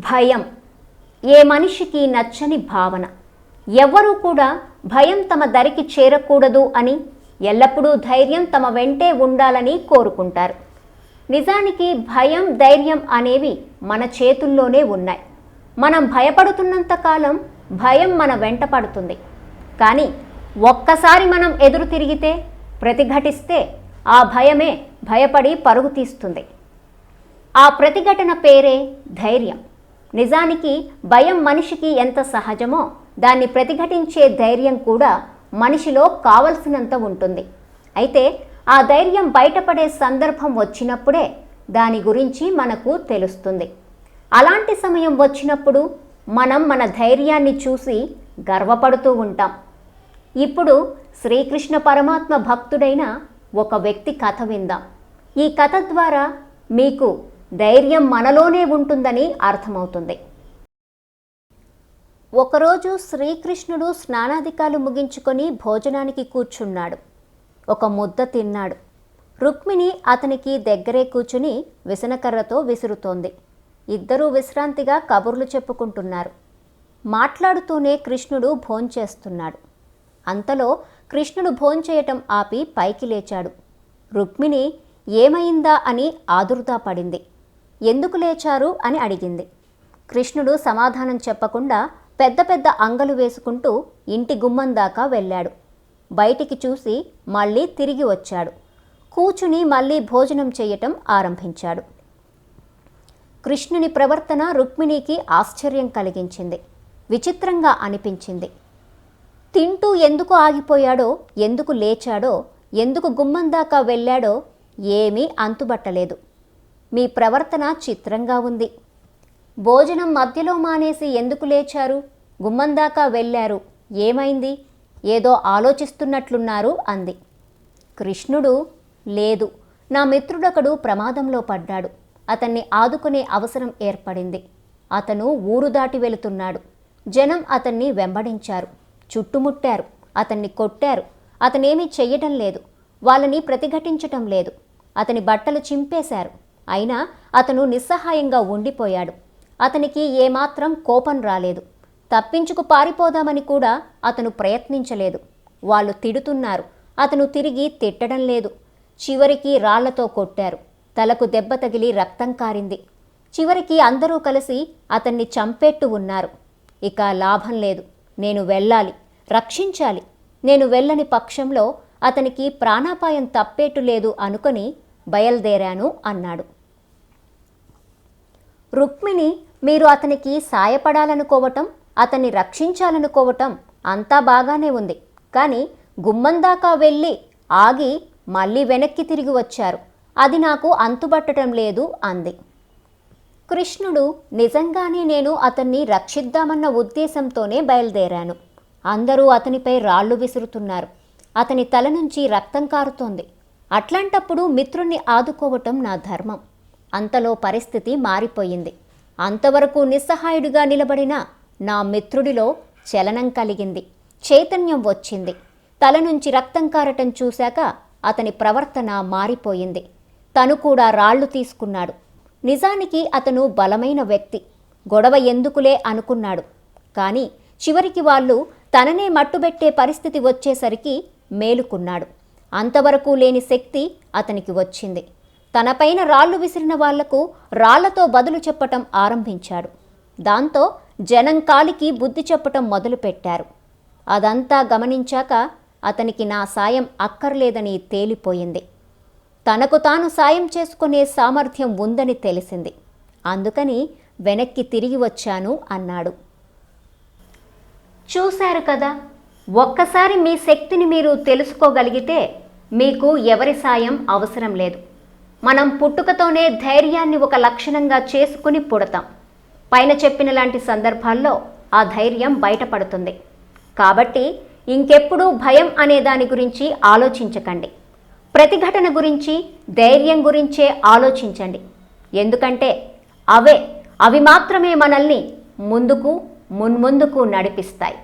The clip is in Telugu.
భయం ఏ మనిషికి నచ్చని భావన. ఎవ్వరూ కూడా భయం తమ దరికి చేరకూడదు అని, ఎల్లప్పుడూ ధైర్యం తమ వెంటే ఉండాలని కోరుకుంటారు. నిజానికి భయం, ధైర్యం అనేవి మన చేతుల్లోనే ఉన్నాయి. మనం భయపడుతున్నంత కాలం భయం మన వెంట పడుతుంది. కానీ ఒక్కసారి మనం ఎదురు తిరిగితే, ప్రతిఘటిస్తే ఆ భయమే భయపడి పరుగు తీస్తుంది. ఆ ప్రతిఘటన పేరే ధైర్యం. నిజానికి భయం మనిషికి ఎంత సహజమో, దాన్ని ప్రతిఘటించే ధైర్యం కూడా మనిషిలో కావలసినంత ఉంటుంది. అయితే ఆ ధైర్యం బయటపడే సందర్భం వచ్చినప్పుడే దాని గురించి మనకు తెలుస్తుంది. అలాంటి సమయం వచ్చినప్పుడు మనం మన ధైర్యాన్ని చూసి గర్వపడుతూ ఉంటాం. ఇప్పుడు శ్రీకృష్ణ పరమాత్మ భక్తుడైన ఒక వ్యక్తి కథ విందాం. ఈ కథ ద్వారా మీకు ధైర్యం మనలోనే ఉంటుందని అర్థమవుతుంది. ఒకరోజు శ్రీకృష్ణుడు స్నానాధికాలు ముగించుకొని భోజనానికి కూర్చున్నాడు. ఒక ముద్ద తిన్నాడు. రుక్మిణి అతనికి దగ్గరే కూర్చుని విసనకర్రతో విసురుతోంది. ఇద్దరూ విశ్రాంతిగా కబుర్లు చెప్పుకుంటున్నారు. మాట్లాడుతూనే కృష్ణుడు భోంచేస్తున్నాడు. అంతలో కృష్ణుడు భోంచేయటం ఆపి పైకి లేచాడు. రుక్మిణి ఏమైందా అని ఆదుర్దా పడింది. ఎందుకు లేచారు అని అడిగింది. కృష్ణుడు సమాధానం చెప్పకుండా పెద్ద పెద్ద అంగలు వేసుకుంటూ ఇంటి గుమ్మం దాకా వెళ్ళాడు. బయటికి చూసి మళ్ళీ తిరిగి వచ్చాడు. కూచుని మళ్ళీ భోజనం చేయటం ఆరంభించాడు. కృష్ణుని ప్రవర్తన రుక్మిణికి ఆశ్చర్యం కలిగించింది. విచిత్రంగా అనిపించింది. తింటూ ఎందుకు ఆగిపోయాడో, ఎందుకు లేచాడో, ఎందుకు గుమ్మం దాకా వెళ్ళాడో ఏమీ అంతుబట్టలేదు. మీ ప్రవర్తన చిత్రంగా ఉంది. భోజనం మధ్యలో మానేసి ఎందుకు లేచారు, గుమ్మం దాకా వెళ్ళారు, ఏమైంది, ఏదో ఆలోచిస్తున్నట్లున్నారు అంది. కృష్ణుడు, లేదు, నా మిత్రుడొకడు ప్రమాదంలో పడ్డాడు. అతన్ని ఆదుకునే అవసరం ఏర్పడింది. అతను ఊరు దాటి వెళుతున్నాడు. జనం అతన్ని వెంబడించారు, చుట్టుముట్టారు, అతన్ని కొట్టారు. అతనేమీ చెయ్యటం లేదు, వాళ్ళని ప్రతిఘటించటం లేదు. అతని బట్టలు చింపేశారు. అయినా అతను నిస్సహాయంగా ఉండిపోయాడు. అతనికి ఏమాత్రం కోపం రాలేదు. తప్పించుకు పారిపోదామని కూడా అతను ప్రయత్నించలేదు. వాళ్ళు తిడుతున్నారు, అతను తిరిగి తిట్టడం లేదు. చివరికి రాళ్లతో కొట్టారు. తలకు దెబ్బ తగిలి రక్తం కారింది. చివరికి అందరూ కలిసి అతన్ని చంపేట్టు ఉన్నారు. ఇక లాభం లేదు, నేను వెళ్ళాలి, రక్షించాలి. నేను వెళ్ళని పక్షంలో అతనికి ప్రాణాపాయం తప్పేట్టు లేదు అనుకొని బయలుదేరాను అన్నాడు. రుక్మిణి, మీరు అతనికి సాయపడాలనుకోవటం, అతన్ని రక్షించాలనుకోవటం అంతా బాగానే ఉంది. కానీ గుమ్మం దాకా వెళ్ళి ఆగి మళ్ళీ వెనక్కి తిరిగి వచ్చారు. అది నాకు అంతుబట్టడం లేదు అంది. కృష్ణుడు, నిజంగానే నేను అతన్ని రక్షిద్దామన్న ఉద్దేశంతోనే బయలుదేరాను. అందరూ అతనిపై రాళ్లు విసురుతున్నారు. అతని తల నుంచి రక్తం కారుతోంది. అట్లాంటప్పుడు మిత్రుణ్ణి ఆదుకోవటం నా ధర్మం. అంతలో పరిస్థితి మారిపోయింది. అంతవరకు నిస్సహాయుడిగా నిలబడిన నా మిత్రుడిలో చలనం కలిగింది, చైతన్యం వచ్చింది. తల నుంచి రక్తం కారటం చూశాక అతని ప్రవర్తన మారిపోయింది. తను కూడా రాళ్లు తీసుకున్నాడు. నిజానికి అతను బలమైన వ్యక్తి. గొడవ ఎందుకులే అనుకున్నాడు. కానీ చివరికి వాళ్ళు తననే మట్టుబెట్టే పరిస్థితి వచ్చేసరికి మేలుకున్నాడు. అంతవరకు లేని శక్తి అతనికి వచ్చింది. తనపైన రాళ్లు విసిరిన వాళ్లకు రాళ్లతో బదులు చెప్పటం ఆరంభించాడు. దాంతో జనం కాలికి బుద్ధి చెప్పటం మొదలుపెట్టారు. అదంతా గమనించాక అతనికి నా సాయం అక్కర్లేదని తేలిపోయింది. తనకు తాను సాయం చేసుకునే సామర్థ్యం ఉందని తెలిసింది. అందుకని వెనక్కి తిరిగి వచ్చాను అన్నాడు. చూశారు కదా, ఒక్కసారి మీ శక్తిని మీరు తెలుసుకోగలిగితే మీకు ఎవరి సాయం అవసరం లేదు. మనం పుట్టుకతోనే ధైర్యాన్ని ఒక లక్షణంగా చేసుకుని పుడతాం. పైన చెప్పిన లాంటి సందర్భాల్లో ఆ ధైర్యం బయటపడుతుంది. కాబట్టి ఇంకెప్పుడూ భయం అనే దాని గురించి ఆలోచించకండి. ప్రతిఘటన గురించి, ధైర్యం గురించే ఆలోచించండి. ఎందుకంటే అవి మాత్రమే మనల్ని ముందుకు మున్ముందుకు నడిపిస్తాయి.